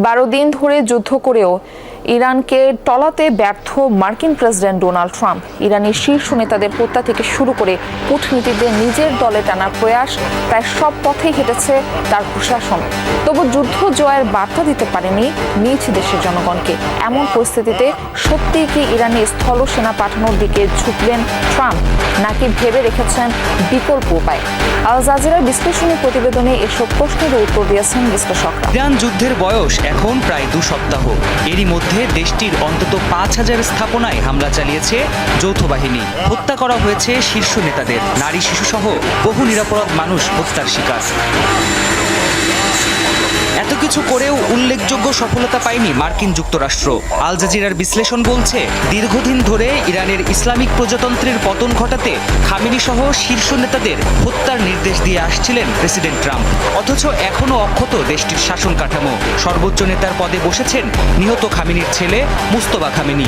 12 দিন ধরে যুদ্ধ করেও ইরানকে টলাতে ব্যর্থ মার্কিন প্রেসিডেন্ট ডোনাল্ড ট্রাম্প। ইরানি শীর্ষ নেতাদের হত্যা থেকে শুরু করে কূটনীতিকদের নিজের দলে টানার প্রয়াস, প্রায় সব পথেই হেঁটেছে তার প্রশাসন। তবু যুদ্ধ জয়ের বার্তা দিতে পারেনি নিজ দেশের জনগণকে। এমন পরিস্থিতিতে সত্যিই কি ইরানি স্থল সেনা পাঠানোর দিকে ঝুঁকবেন ট্রাম্প, নাকি ভেবে রেখেছেন বিকল্প উপায়? আল জাজিরার বিশ্লেষণী প্রতিবেদনে এসব প্রশ্নের উত্তর দিয়েছেন বিশ্লেষকরা। ইরান যুদ্ধের বয়স এখন প্রায় 2 সপ্তাহ। এরই মধ্যে দেশটির অন্তত 5000 স্থাপনায় হামলা চালিয়েছে যৌথ বাহিনী। হত্যা করা হয়েছে শীর্ষ নেতাদের, নারী শিশুসহ বহু নিরপরাধ মানুষ হত্যার শিকার। এত কিছু করেও উল্লেখযোগ্য সফলতা পায়নি মার্কিন যুক্তরাষ্ট্র। আল জাজিরার বিশ্লেষণ বলছে, দীর্ঘদিন ধরে ইরানের ইসলামিক প্রজাতন্ত্রের পতন ঘটাতে খামেনি সহ শীর্ষ নেতাদের হত্যার নির্দেশ দিয়ে আসছিলেন প্রেসিডেন্ট ট্রাম্প। অথচ এখনও অক্ষত দেশটির শাসন কাঠামো। সর্বোচ্চ নেতার পদে বসেছেন নিহত খামেনির ছেলে মুস্তফা খামেনি।